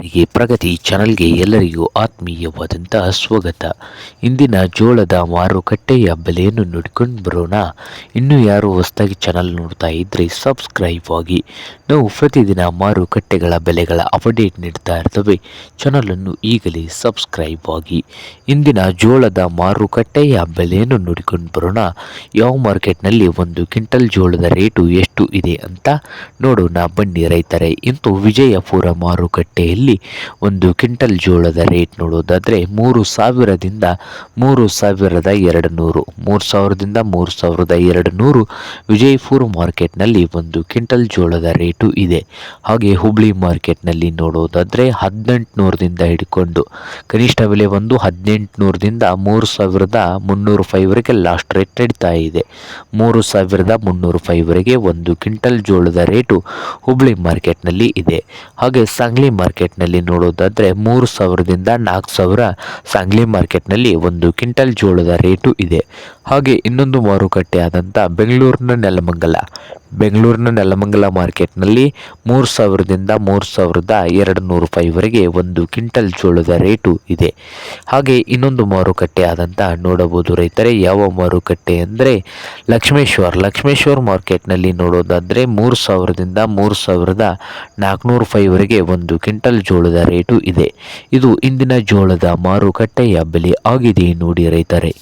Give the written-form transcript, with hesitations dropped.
ರೈತರಿಗೆ ಪ್ರಗತಿ ಚಾನಲ್ಗೆ ಎಲ್ಲರಿಗೂ ಆತ್ಮೀಯವಾದಂತಹ ಸ್ವಾಗತ. ಇಂದಿನ ಜೋಳದ ಮಾರುಕಟ್ಟೆಯ ಬೆಲೆಯನ್ನು ನೋಡಿಕೊಂಡು ಬರೋಣ. ಇನ್ನು ಯಾರು ಹೊಸದಾಗಿ ಚಾನಲ್ ನೋಡ್ತಾ ಇದ್ರೆ ಸಬ್ಸ್ಕ್ರೈಬ್ ಆಗಿ. ನಾವು ಪ್ರತಿದಿನ ಮಾರುಕಟ್ಟೆಗಳ ಬೆಲೆಗಳ ಅಪ್ಡೇಟ್ ನೀಡ್ತಾ ಇರ್ತವೆ. ಚಾನಲನ್ನು ಈಗಲೇ ಸಬ್ಸ್ಕ್ರೈಬ್ ಆಗಿ. ಇಂದಿನ ಜೋಳದ ಮಾರುಕಟ್ಟೆಯ ಬೆಲೆಯನ್ನು ನೋಡಿಕೊಂಡು ಬರೋಣ. ಯಾವ ಮಾರ್ಕೆಟ್ನಲ್ಲಿ ಒಂದು ಕ್ವಿಂಟಲ್ ಜೋಳದ ರೇಟು ಎಷ್ಟು ಇದೆ ಅಂತ ನೋಡೋಣ ಬನ್ನಿ ರೈತರೇ. ಇಂದು ವಿಜಯಪುರ ಮಾರುಕಟ್ಟೆಯಲ್ಲಿ ಒಂದು ಕ್ವಿಂಟಲ್ ಜೋಳದ ರೇಟ್ ನೋಡೋದಾದರೆ 3,000ದಿಂದ 3,200 3,000ದಿಂದ 3,200 ವಿಜಯಪುರ ಮಾರ್ಕೆಟ್ನಲ್ಲಿ ಒಂದು ಕ್ವಿಂಟಲ್ ಜೋಳದ ರೇಟು ಇದೆ. ಹಾಗೆ ಹುಬ್ಳಿ ಮಾರ್ಕೆಟ್ನಲ್ಲಿ ನೋಡೋದಾದರೆ 1,800ದಿಂದ ಹಿಡ್ಕೊಂಡು ಕನಿಷ್ಠ ಬೆಲೆ ಒಂದು 1,800ದಿಂದ 3,300 ಲಾಸ್ಟ್ ರೇಟ್ ನಡೀತಾ ಇದೆ. 3,300 ಒಂದು ಕ್ವಿಂಟಲ್ ಜೋಳದ ರೇಟು ಹುಬ್ಳಿ ಮಾರ್ಕೆಟ್ನಲ್ಲಿ ಇದೆ. ಹಾಗೆ ಸಾಂಗ್ಲಿ ಮಾರ್ಕೆಟ್ನಲ್ಲಿ ನೋಡೋದಾದರೆ 3,000ದಿಂದ 4,000 ಸಾಂಗ್ಲಿ ಮಾರ್ಕೆಟ್ನಲ್ಲಿ ಒಂದು ಕ್ವಿಂಟಲ್ ಜೋಳದ ರೇಟು ಇದೆ. ಹಾಗೆ ಇನ್ನೊಂದು ಮಾರುಕಟ್ಟೆ ಆದಂಥ ಬೆಂಗಳೂರಿನ ನೆಲಮಂಗಲ ಮಾರ್ಕೆಟ್ನಲ್ಲಿ 3,000ದಿಂದ 3,200 ಒಂದು ಕ್ವಿಂಟಲ್ ಜೋಳದ ರೇಟು ಇದೆ. ಹಾಗೆ ಇನ್ನೊಂದು ಮಾರುಕಟ್ಟೆ ಆದಂಥ ನೋಡಬಹುದು ರೈತರೇ, ಯಾವ ಮಾರುಕಟ್ಟೆ ಅಂದರೆ ಲಕ್ಷ್ಮೇಶ್ವರ ಮಾರ್ಕೆಟ್ನಲ್ಲಿ ನೋಡೋದಾದರೆ 3,000ದಿಂದ 3,400 ಒಂದು ಕ್ವಿಂಟಲ್ ಜೋಳದ ರೇಟು ಇದೆ. ಇದು ಇಂದಿನ ಜೋಳದ ಮಾರುಕಟ್ಟೆಯ ಬೆಲೆ ಆಗಿದೆ ನೋಡಿ ರೈತರೇ.